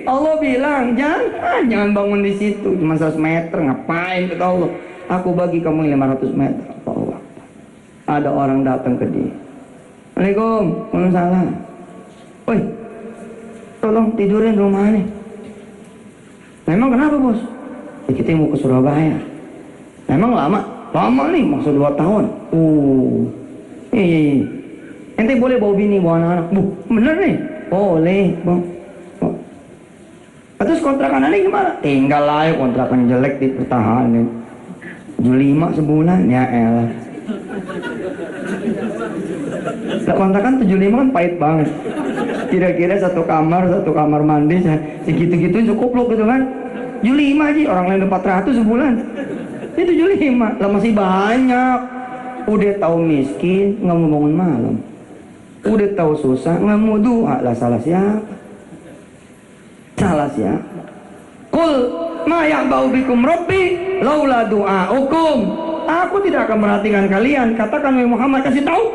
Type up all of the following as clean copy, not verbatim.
Allah bilang jangan bangun di situ, cuma 100 meter. Ngapain kata Allah? Aku bagi kamu 500 meter. Allah. Ada orang datang ke dia. Assalamualaikum. Waalaikumsalam. Woi, tolong tidurin rumah ini. Memang kenapa bos? Ya, kita mau ke Surabaya. Memang lama nih, maksud 2 tahun. Iya. Ente boleh bawa bini, bawa anak-anak. Bener nih? Boleh bang. Terus kontrakan aneh gimana? Tinggal aja, kontrakan jelek dipertahanin. 75 sebulan, ya elah. Kontrakan 75 kan pahit banget. Kira-kira satu kamar mandi segitu-gitu cukup loh gitu kan. 75 aja, orang lain 400 sebulan. Ini 75, lah masih banyak. Udah tahu miskin, nggak mau bangun malam. Udah tahu susah, nggak mau doa. Lah salah siapa? Salah siapa? Qul ma ya'ba'u bikum rabbi laula du'aukum. Aku tidak akan perhatikan kalian. Katakan Muhammad, kasih tahu.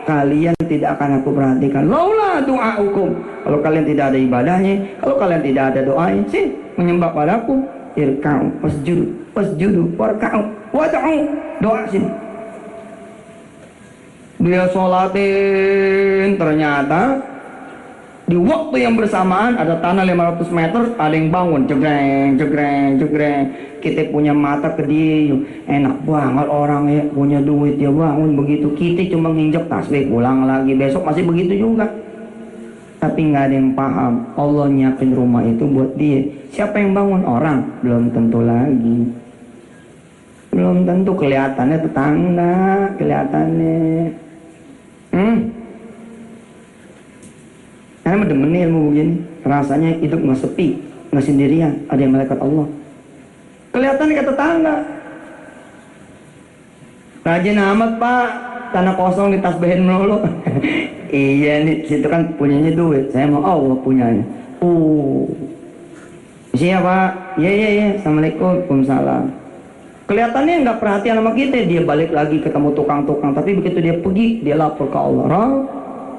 Kalian tidak akan aku perhatikan. Laula du'aukum. Kalau kalian tidak ada ibadahnya, kalau kalian tidak ada doanya, sih menyembah padaku. Irka'u wasjudu warka'u wad'u. Doa sini. Dia sholatin, ternyata di waktu yang bersamaan ada tanah 500 meter, ada yang bangun, jegreng. Kita punya mata ke dia, enak banget orang ya, punya duit ya bangun begitu. Kita cuma nginjek tasbih, pulang lagi, besok masih begitu juga. Tapi nggak ada yang paham, Allah nyiapin rumah itu buat dia. Siapa yang bangun? Orang? Belum tentu lagi. Belum tentu, kelihatannya tetangga, kelihatannya. Karena mendemen ilmu begini, rasanya hidup nggak sepi, nggak sendirian, ada yang malaikat Allah. Kelihatan ke tetangga. Rajin amat pak, tanah kosong ditasbihin melulu. Iya nih, situ kan punyanya duit, saya mau Allah punyanya. Siapa? Iya. Assalamualaikum. Waalaikumsalam. Kelihatannya nggak perhatian sama kita, dia balik lagi ketemu tukang-tukang, tapi begitu dia pergi, dia lapor ke Allah.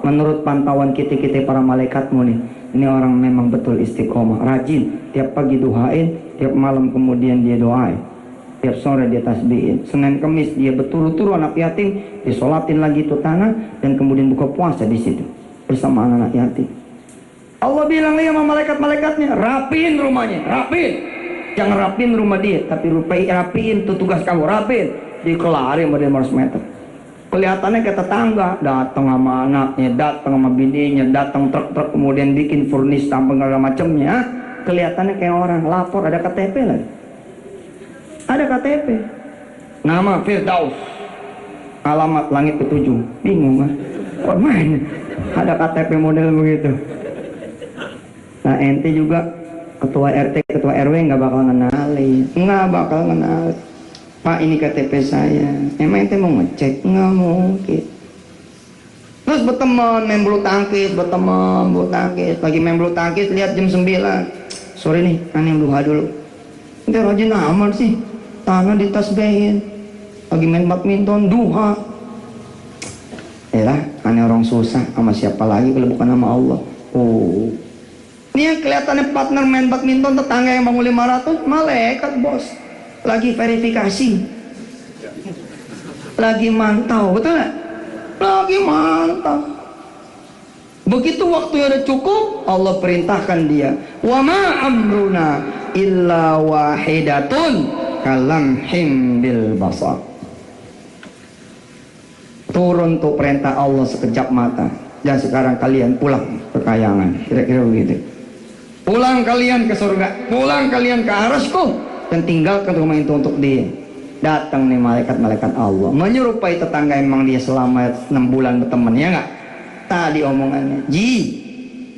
Menurut pantauan kita para malaikatmu nih, ini orang memang betul istiqomah, rajin, tiap pagi duhain, tiap malam kemudian dia doain, tiap sore dia tasbihin, Senin Kemis dia berturu-turu anak yatim, disolatin lagi itu tanah, dan kemudian buka puasa di situ bersama anak yatim. Allah bilang lagi sama malaikat-malaikatnya, rapiin rumahnya, rapiin. Jangan rapiin rumah dia, tapi rapiin itu tugas kamu, rapiin. Dikelarin sama dia 500 meter. Kelihatannya kayak tetangga, datang sama anaknya, datang sama bininya, datang truk-truk kemudian bikin furnis sampai segala macamnya. Kelihatannya kayak orang, lapor, ada KTP lagi. Ada KTP. Nama Firdaus. Alamat langit ke-7. Bingung kan? Kok main? Ada KTP model begitu. Nah ente juga ketua RT, ketua RW nggak bakal ngenalin. Nggak bakal ngenalin. Pak ini KTP saya. Emang ente mau ngecek? Nggak mungkin. Terus berteman main bulu tangkis, bulu tangkis. Lagi main bulu tangkis, lihat jam 9. Sore nih, aneh duha dulu. Ente rajin amat sih. Tangan ditasbihin. Lagi main badminton, duha. Yalah, aneh orang susah. Sama siapa lagi kalau bukan sama Allah. Ini yang kelihatannya partner main badminton, tetangga yang bangun 500, malaikat bos. Lagi verifikasi, lagi mantau, betul nggak? Lagi mantau. Begitu waktunya udah cukup, Allah perintahkan dia, wa ma amruna illa wahidatun kalamhim bil basar. Turun tuh perintah Allah sekejap mata, dan sekarang kalian pulang ke kayangan, kira-kira begitu. Pulang kalian ke surga, pulang kalian ke arasku, dan tinggalkan rumah itu untuk dia. Datang nih malaikat-malaikat Allah, menyerupai tetangga emang dia selama 6 bulan berteman, ya nggak? Tadi omongannya,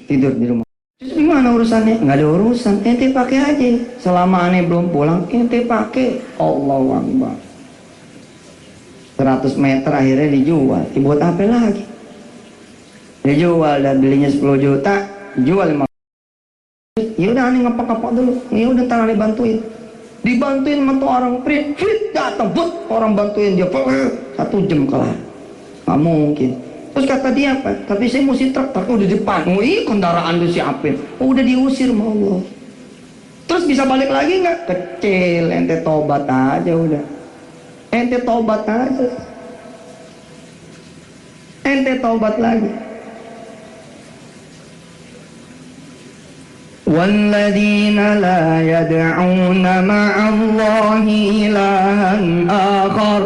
tidur di rumah. Terus gimana urusannya? Nggak ada urusan, ente pakai aja. Selama aneh belum pulang, ente pakai. Allahu Akbar. 100 meter akhirnya dijual. Dibuat apa lagi? Dijual dan belinya 10 juta, jual 5. Ya udah aneh ngapak-ngapak dulu. Ya udah ntar aneh bantuin. Dibantuin sama tuh orang fit datang, orang bantuin dia 1 jam kelar. Nggak mungkin. Terus kata dia apa? Tapi saya mesti truk udah di depan. Oh iya, kendaraan lu siapin. Oh, udah diusir sama Allah. Terus bisa balik lagi nggak? Kecil, ente tobat aja udah. Ente tobat aja. Ente tobat lagi. وَالَّذِينَ لَا يَدْعُونَ مَعَ اللَّهِ إِلَٰهًا آخَرَ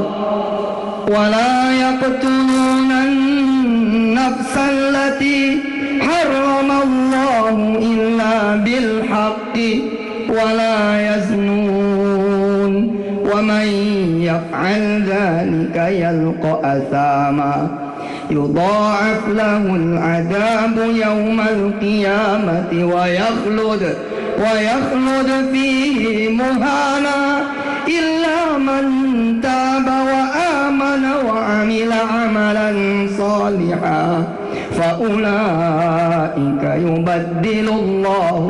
وَلَا يَقْتُلُونَ النَّفْسَ الَّتِي حَرَّمَ اللَّهُ إِلَّا بِالْحَقِّ وَلَا يَزْنُونَ وَمَن يَفْعَلْ ذَلِكَ يَلْقَ أَثَامًا يضاعف له العذاب يوم القيامة ويخلد فيه مهانا إلا من تاب وآمن وعمل عملا صالحا فأولئك يبدل الله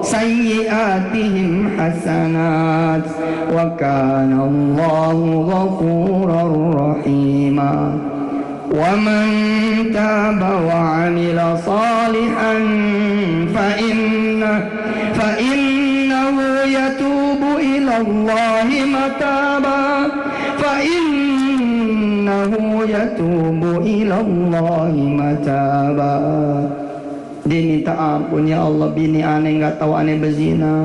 سيئاتهم حسنات وكان الله غفورا رحيما ومن تاب وعمل صالحا فإنه يتوب إلى الله متابا Dia minta ampun, ya Allah, bini aneh nggak tahu aneh berzina,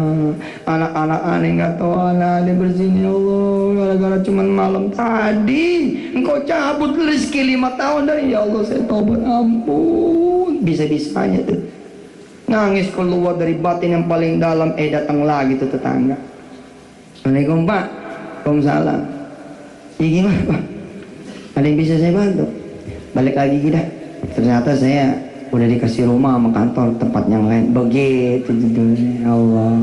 anak-anak aneh nggak tahu aneh berzina, ya Allah, gara-gara cuman malam tadi engkau cabut rezeki 5 tahun dari, ya Allah saya taubat, ampun. Bisa-bisanya tuh nangis keluar dari batin yang paling dalam, datang lagi tuh tetangga. Assalamualaikum Pak. Waalaikumsalam. Ya gimana Pak? Ada yang bisa saya bantu? Balik lagi kita. Ternyata saya udah dikasih rumah sama kantor tempat yang lain. Begitu judulnya. Allah.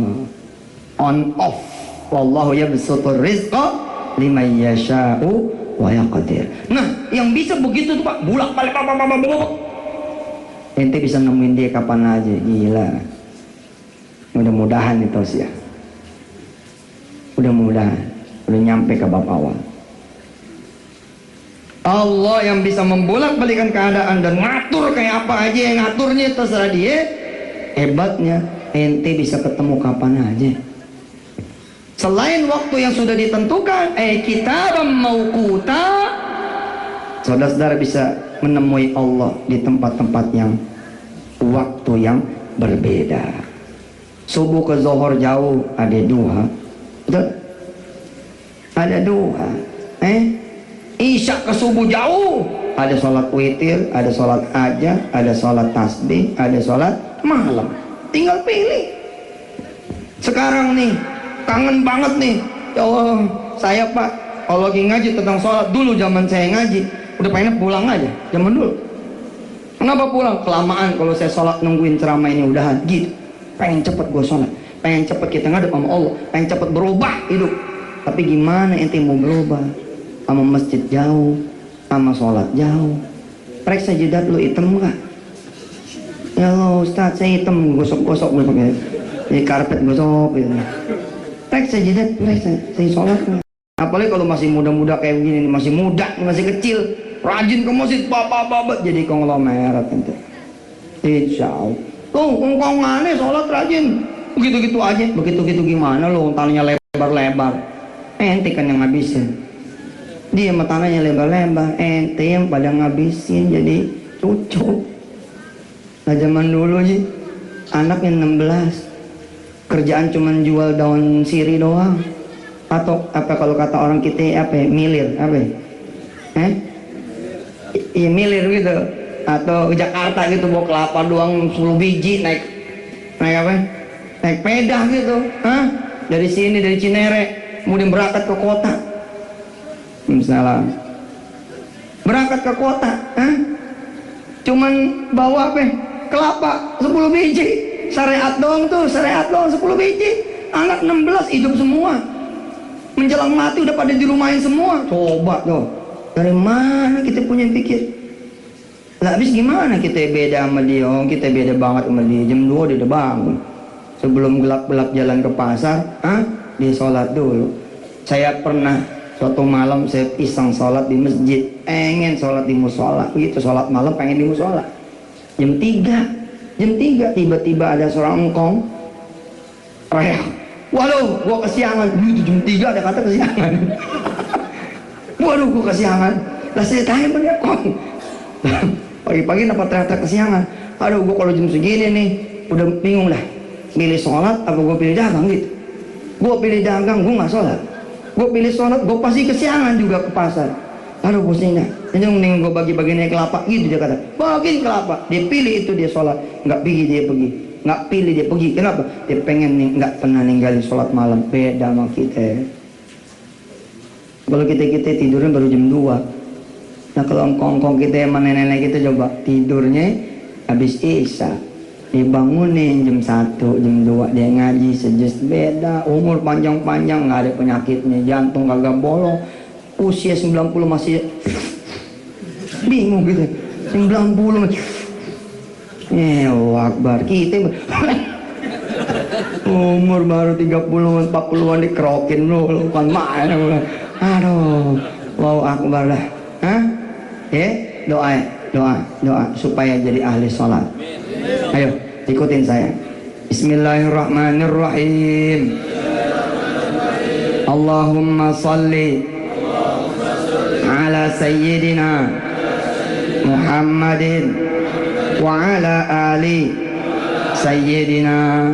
On off. Wallahu yabsutur rizqa liman yasha'u wa yaqdir. Nah, yang bisa begitu tuh Pak, bulak-balik. Ente bisa nemuin dia kapan aja. Gila. Mudah-mudahan itu sih ya. Mudah-mudahan udah nyampe ke bab awal. Allah yang bisa membolak-balikan keadaan dan ngatur kayak apa aja, yang ngaturnya terserah dia. Hebatnya ente bisa ketemu kapan aja. Selain waktu yang sudah ditentukan, kita mauquta, saudara-saudara bisa menemui Allah di tempat-tempat yang waktu yang berbeda. Subuh ke zuhur jauh, ada duha. Betul? Ada duha. Isya ke subuh jauh, ada sholat witir, ada sholat aja, ada sholat tasbih, ada sholat malam. Tinggal pilih. Sekarang nih kangen banget nih, ya Allah, saya Pak kalau lagi ngaji tentang sholat, dulu zaman saya ngaji udah pengen pulang aja zaman dulu. Kenapa pulang? Kelamaan kalau saya sholat nungguin ceramah ini udahan gitu. Pengen cepet gue sholat, pengen cepet kita ngadep sama Allah, pengen cepet berubah hidup. Tapi gimana ente mau berubah? Sama masjid jauh, sama sholat jauh. Rek sajadat lu hitam gak? Ya Allah Ustaz, saya hitam, gosok-gosok gue pakai di karpet, gosok gitu. Rek sajadat, rek saya sholat. Apalagi kalau masih muda-muda kayak begini, masih muda, masih kecil, rajin ke masjid, bapak-bapak jadi konglomerat ente. Insya Allah. Tuh, engkau ngane sholat rajin, begitu-gitu aja, begitu-gitu gimana lo? Tangannya lebar-lebar, ente kan yang ngabisin. Dia tangannya lebar-lebar, ente yang pada ngabisin jadi cucu. Nah zaman dulu sih anaknya 16, kerjaan cuman jual daun sirih doang, atau apa kalau kata orang kita apa ya, milir apa ya? Iya milir gitu, atau ke Jakarta gitu bawa kelapa doang 10 biji, naik apa? Naik pedah gitu, dari sini dari Cinere, kemudian berangkat ke kota. Misalnya berangkat ke kota, cuman bawa apa? Kelapa 10 biji, syariat doang tuh, syariat doang 10 biji. Anak 16 hidup semua, menjelang mati udah pada dirumahin semua. Coba tuh, dari mana kita punya pikir? Lah habis gimana kita beda sama dia? Oh, kita beda banget sama dia. Jam 2 dia udah bangun. Sebelum gelap-gelap jalan ke pasar, dia sholat dulu. Saya pernah Suatu malam saya iseng sholat di masjid, pengen sholat di musola. Begitu sholat malam pengen di musola. Jam 3 tiba-tiba ada seorang engkong teriak, waduh gua kesiangan. Itu jam 3 ada kata kesiangan. Waduh gua kesiangan. Lah saya tanya bener kong, pagi-pagi kenapa teriak-teriak kesiangan? Aduh gua kalau jam segini nih udah bingung dah, pilih sholat apa gua pilih dagang gitu. Gua pilih dagang, gua nggak sholat. Gua pilih sholat, gua pasti kesiangan juga ke pasar. Aduh pusing dah. Jadi mending gue bagi-bagi naik kelapa gitu dia kata. Bagiin kelapa. Dia pilih itu dia sholat. Nggak pilih dia pergi. Nggak pilih dia pergi. Kenapa? Dia pengen nggak pernah ninggalin sholat malam. Beda sama kita. Kalau kita tidurnya baru jam 2. Nah kalau engkong kita sama nenek-nenek kita coba tidurnya habis isya. Dibangunin jam 1, jam 2 dia ngaji sejus. Beda. Umur panjang-panjang nggak ada penyakitnya. Jantung kagak bolong. Usia 90 masih bingung gitu. 90 Akbar kita umur baru 30-an 40-an dikerokin lu kan main. Aduh, Allahu Akbar lah. Hah? Doa supaya jadi ahli sholat. Ayo ikutin saya. Bismillahirrahmanirrahim. Allahumma salli ala sayyidina Muhammadin wa ala ali sayyidina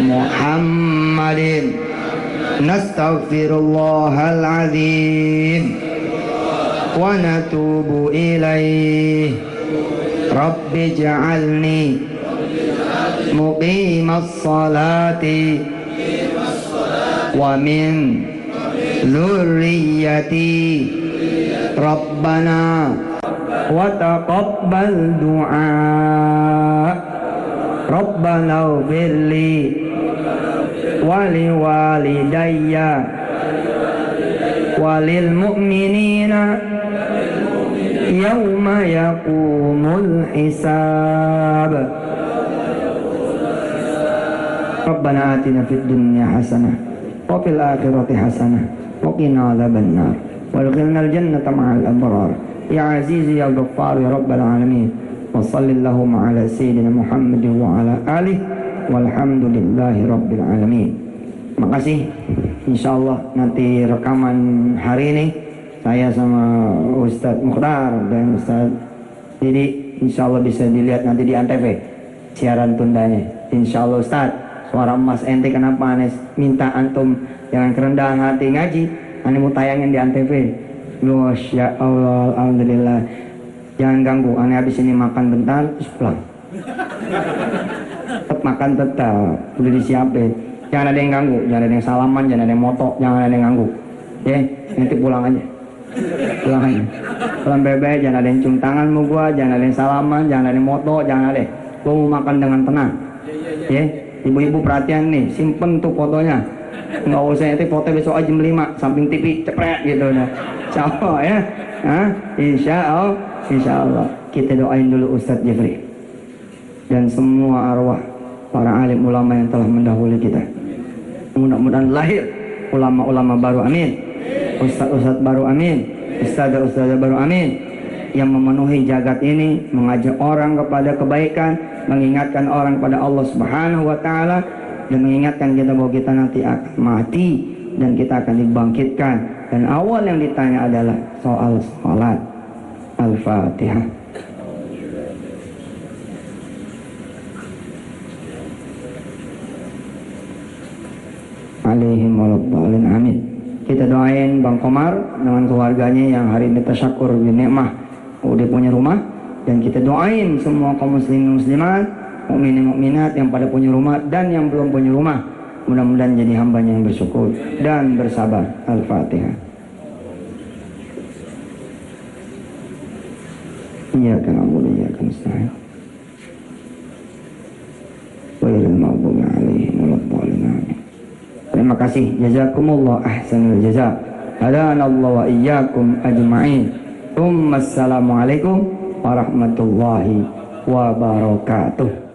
Muhammadin. Nastaghfirullahal azim wa natubu ilaih. Rabbi ij'alni muqimas salati wa min dzurriyyati Rabbana wa taqabbal du'a. Rabbana ighfirli wa liwalidayya wa lil mu'minina yawma yaqumul hisab. Rabbana atina fid dunya hasanah wa fil akhirati hasanah wa qina adzabannar. وادخلنا الجنة مع الأبرار يا عزيز يا غفار يا رب العالمين وصل اللهم على سيدنا محمد وعلى آله والحمد لله رب العالمين. Makasih. Insyaallah nanti rekaman hari ini saya sama Ustadz Mukhtar dan Ustadz Didi insyaallah bisa dilihat nanti di Antv siaran tundanya. Insyaallah Ustadz, suara emas ente kenapa aneh minta antum jangan kerendahan hati ngaji. Ane mau tayangin di Antv. Masya Allah, alhamdulillah. Jangan ganggu. Ane habis ini makan bentar terus pulang. Tetap makan tetap. Udah disiapin. Jangan ada yang ganggu. Jangan ada yang salaman. Jangan ada yang moto. Jangan ada yang ganggu. Ya, nanti pulang aja. Pulang aja. Pulang bebek. Jangan ada yang cium tangan mau gua. Jangan ada yang salaman. Jangan ada yang moto. Jangan ada. Gua mau makan dengan tenang. Ya, ibu-ibu perhatian nih. Simpen tuh fotonya. Nggak usah nanti foto besok aja jam 5 samping TV cepret gitu nah. Insyaallah ya. Insyaallah kita doain dulu Ustadz Jeffrey dan semua arwah para alim ulama yang telah mendahului kita. Mudah-mudahan lahir ulama-ulama baru, amin. Ustadz-ustadz baru, amin. Ustadzah-ustadzah baru, amin. Yang memenuhi jagat ini, mengajak orang kepada kebaikan, mengingatkan orang kepada Allah Subhanahu wa taala, dan mengingatkan kita bahwa kita nanti akan mati dan kita akan dibangkitkan. Dan awal yang ditanya adalah soal sholat. Al-Fatihah. Alaihim waladhdallin, amin. Kita doain Bang Komar dengan keluarganya yang hari ini tasyakur binikmah udah punya rumah, dan kita doain semua kaum muslimin muslimat, mukminin mukminat yang pada punya rumah dan yang belum punya rumah, mudah-mudahan jadi hambanya yang bersyukur dan bersabar. Al-Fatihah. Iyyaka na'budu wa iyyaka nasta'in. Ghairil maghdubi 'alaihim waladdallin. Amin. Terima kasih. Jazakumullah ahsanul jazaa. Hadanallahu wa iyyakum ajma'in. Assalamualaikum warahmatullahi wabarakatuh.